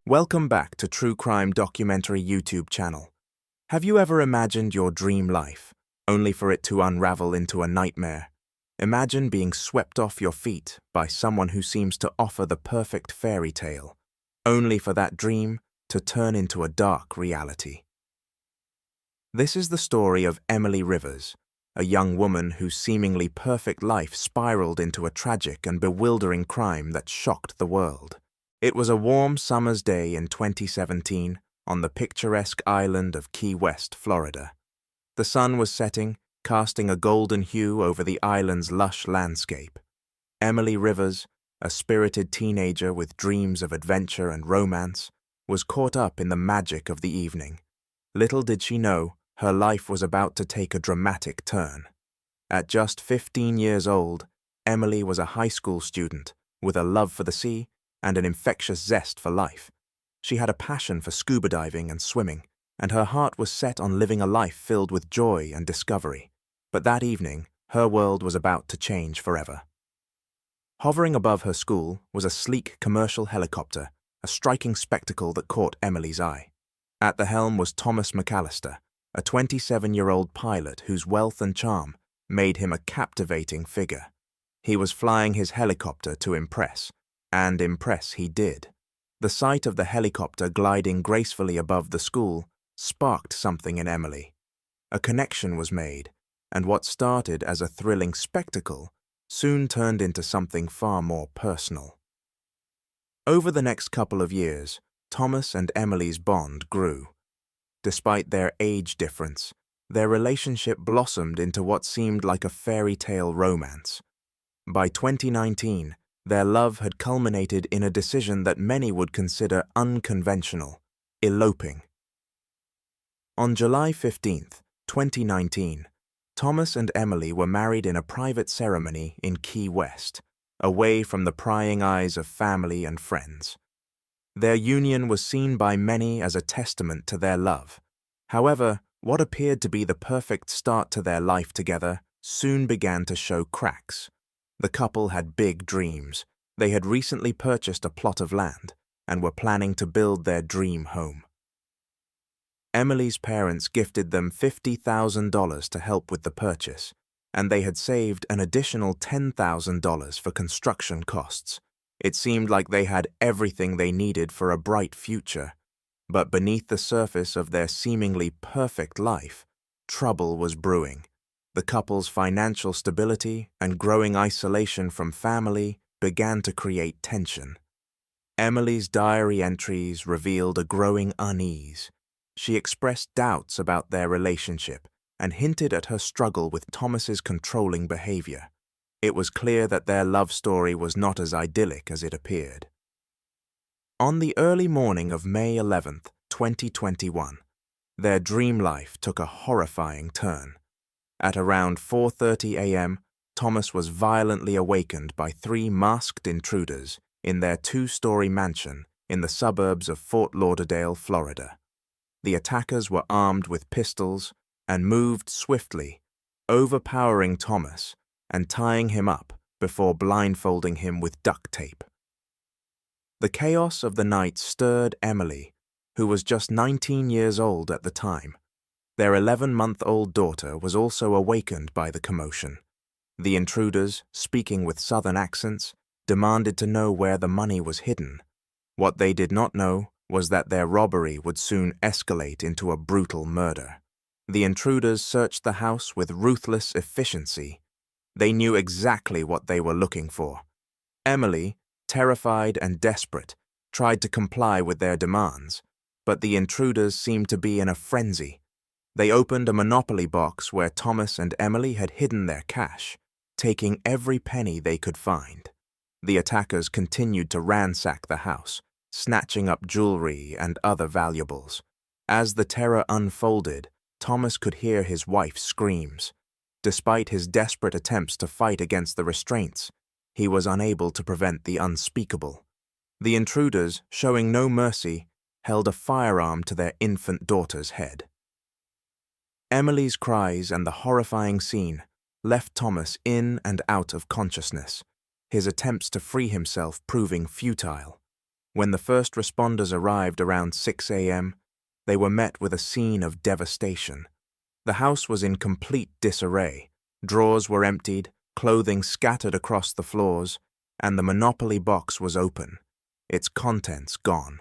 Welcome back to True Crime Documentary YouTube channel. Have you ever imagined your dream life, only for it to unravel into a nightmare? Imagine being swept off your feet by someone who seems to offer the perfect fairy tale, only for that dream to turn into a dark reality. This is the story of Emily Rivers, a young woman whose seemingly perfect life spiraled into a tragic and bewildering crime that shocked the world. It was a warm summer's day in 2017 on the picturesque island of Key West, Florida. The sun was setting, casting a golden hue over the island's lush landscape. Emily Rivers, a spirited teenager with dreams of adventure and romance, was caught up in the magic of the evening. Little did she know, her life was about to take a dramatic turn. At just 15 years old, Emily was a high school student with a love for the sea and an infectious zest for life. She had a passion for scuba diving and swimming, and her heart was set on living a life filled with joy and discovery. But that evening, her world was about to change forever. Hovering above her school was a sleek commercial helicopter, a striking spectacle that caught Emily's eye. At the helm was Thomas McAllister, a 27-year-old pilot whose wealth and charm made him a captivating figure. He was flying his helicopter to impress, and impress he did. The sight of the helicopter gliding gracefully above the school sparked something in Emily. A connection was made, and what started as a thrilling spectacle soon turned into something far more personal. Over the next couple of years, Thomas and Emily's bond grew. Despite their age difference, their relationship blossomed into what seemed like a fairy tale romance. By 2019, their love had culminated in a decision that many would consider unconventional: eloping. On July 15, 2019, Thomas and Emily were married in a private ceremony in Key West, away from the prying eyes of family and friends. Their union was seen by many as a testament to their love. However, what appeared to be the perfect start to their life together soon began to show cracks. The couple had big dreams. They had recently purchased a plot of land and were planning to build their dream home. Emily's parents gifted them $50,000 to help with the purchase, and they had saved an additional $10,000 for construction costs. It seemed like they had everything they needed for a bright future, but beneath the surface of their seemingly perfect life, trouble was brewing. The couple's financial stability and growing isolation from family began to create tension. Emily's diary entries revealed a growing unease. She expressed doubts about their relationship and hinted at her struggle with Thomas's controlling behavior. It was clear that their love story was not as idyllic as it appeared. On the early morning of May 11, 2021, their dream life took a horrifying turn. At around 4:30 a.m., Thomas was violently awakened by three masked intruders in their two-story mansion in the suburbs of Fort Lauderdale, Florida. The attackers were armed with pistols and moved swiftly, overpowering Thomas and tying him up before blindfolding him with duct tape. The chaos of the night stirred Emily, who was just 19 years old at the time. Their 11-month-old daughter was also awakened by the commotion. The intruders, speaking with southern accents, demanded to know where the money was hidden. What they did not know was that their robbery would soon escalate into a brutal murder. The intruders searched the house with ruthless efficiency. They knew exactly what they were looking for. Emily, terrified and desperate, tried to comply with their demands, but the intruders seemed to be in a frenzy. They opened a Monopoly box where Thomas and Emily had hidden their cash, taking every penny they could find. The attackers continued to ransack the house, snatching up jewelry and other valuables. As the terror unfolded, Thomas could hear his wife's screams. Despite his desperate attempts to fight against the restraints, he was unable to prevent the unspeakable. The intruders, showing no mercy, held a firearm to their infant daughter's head. Emily's cries and the horrifying scene left Thomas in and out of consciousness, his attempts to free himself proving futile. When the first responders arrived around 6 a.m., they were met with a scene of devastation. The house was in complete disarray. Drawers were emptied, clothing scattered across the floors, and the Monopoly box was open, its contents gone.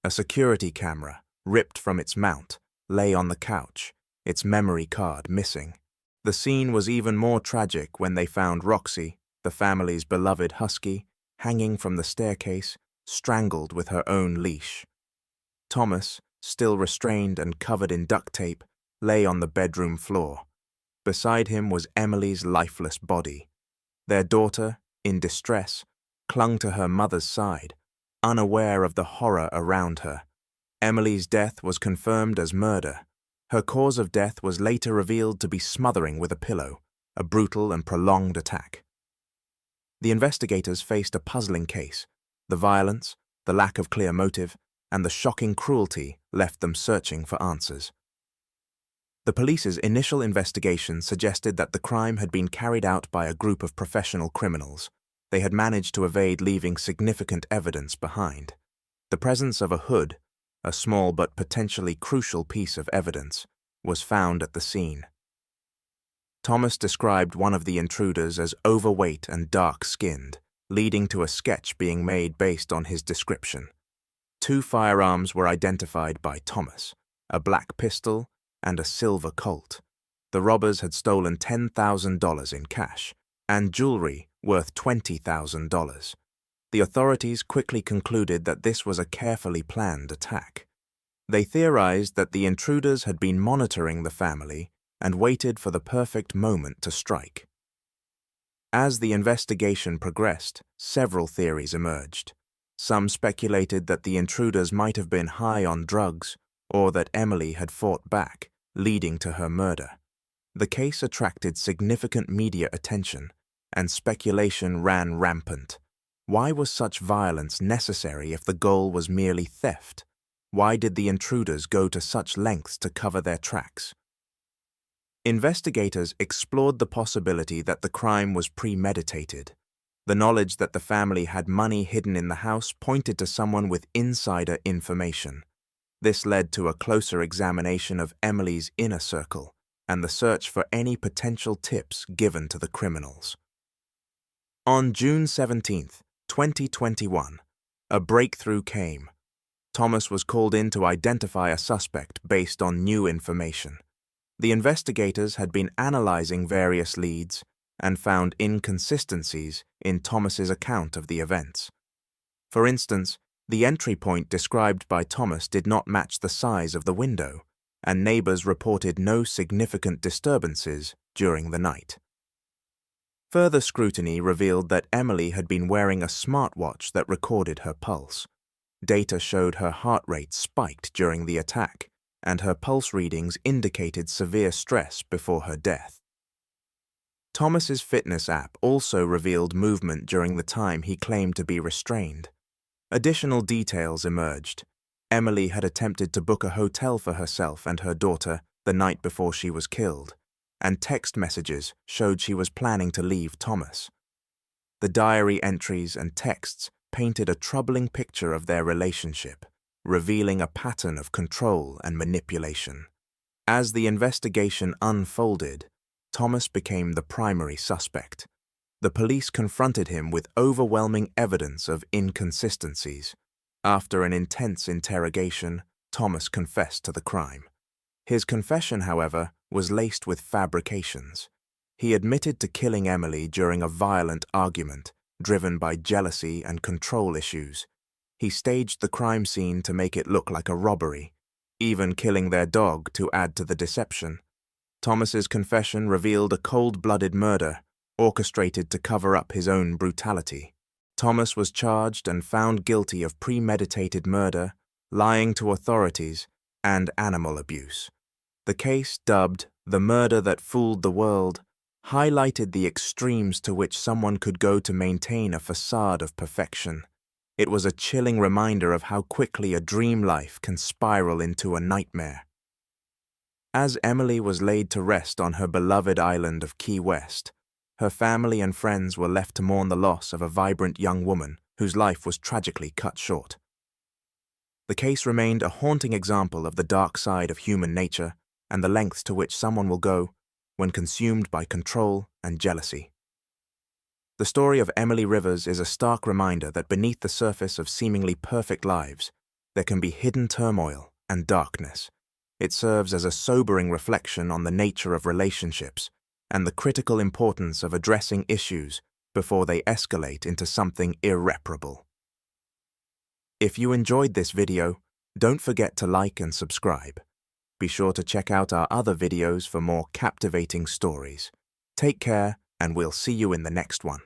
A security camera, ripped from its mount, lay on the couch, its memory card missing. The scene was even more tragic when they found Roxy, the family's beloved husky, hanging from the staircase, strangled with her own leash. Thomas, still restrained and covered in duct tape, lay on the bedroom floor. Beside him was Emily's lifeless body. Their daughter, in distress, clung to her mother's side, unaware of the horror around her. Emily's death was confirmed as murder. Her cause of death was later revealed to be smothering with a pillow, a brutal and prolonged attack. The investigators faced a puzzling case. The violence, the lack of clear motive, and the shocking cruelty left them searching for answers. The police's initial investigation suggested that the crime had been carried out by a group of professional criminals. They had managed to evade leaving significant evidence behind. The presence of a hood, a small but potentially crucial piece of evidence, was found at the scene. Thomas described one of the intruders as overweight and dark-skinned, leading to a sketch being made based on his description. 2 firearms were identified by Thomas, a black pistol and a silver Colt. The robbers had stolen $10,000 in cash and jewelry worth $20,000. The authorities quickly concluded that this was a carefully planned attack. They theorized that the intruders had been monitoring the family and waited for the perfect moment to strike. As the investigation progressed, several theories emerged. Some speculated that the intruders might have been high on drugs or that Emily had fought back, leading to her murder. The case attracted significant media attention, and speculation ran rampant. Why was such violence necessary if the goal was merely theft? Why did the intruders go to such lengths to cover their tracks? Investigators explored the possibility that the crime was premeditated. The knowledge that the family had money hidden in the house pointed to someone with insider information. This led to a closer examination of Emily's inner circle and the search for any potential tips given to the criminals. On June 17, 2021, a breakthrough came. Thomas was called in to identify a suspect based on new information. The investigators had been analyzing various leads and found inconsistencies in Thomas's account of the events. For instance, the entry point described by Thomas did not match the size of the window, and neighbors reported no significant disturbances during the night. Further scrutiny revealed that Emily had been wearing a smartwatch that recorded her pulse. Data showed her heart rate spiked during the attack, and her pulse readings indicated severe stress before her death. Thomas's fitness app also revealed movement during the time he claimed to be restrained. Additional details emerged. Emily had attempted to book a hotel for herself and her daughter the night before she was killed, and text messages showed she was planning to leave Thomas. The diary entries and texts painted a troubling picture of their relationship, revealing a pattern of control and manipulation. As the investigation unfolded, Thomas became the primary suspect. The police confronted him with overwhelming evidence of inconsistencies. After an intense interrogation, Thomas confessed to the crime. His confession, however, was laced with fabrications. He admitted to killing Emily during a violent argument, driven by jealousy and control issues. He staged the crime scene to make it look like a robbery, even killing their dog to add to the deception. Thomas's confession revealed a cold-blooded murder, orchestrated to cover up his own brutality. Thomas was charged and found guilty of premeditated murder, lying to authorities, and animal abuse. The case, dubbed "The Murder That Fooled the World," highlighted the extremes to which someone could go to maintain a facade of perfection. It was a chilling reminder of how quickly a dream life can spiral into a nightmare. As Emily was laid to rest on her beloved island of Key West, her family and friends were left to mourn the loss of a vibrant young woman whose life was tragically cut short. The case remained a haunting example of the dark side of human nature and the lengths to which someone will go when consumed by control and jealousy. The story of Emily Rivers is a stark reminder that beneath the surface of seemingly perfect lives, there can be hidden turmoil and darkness. It serves as a sobering reflection on the nature of relationships and the critical importance of addressing issues before they escalate into something irreparable. If you enjoyed this video, don't forget to like and subscribe. Be sure to check out our other videos for more captivating stories. Take care, and we'll see you in the next one.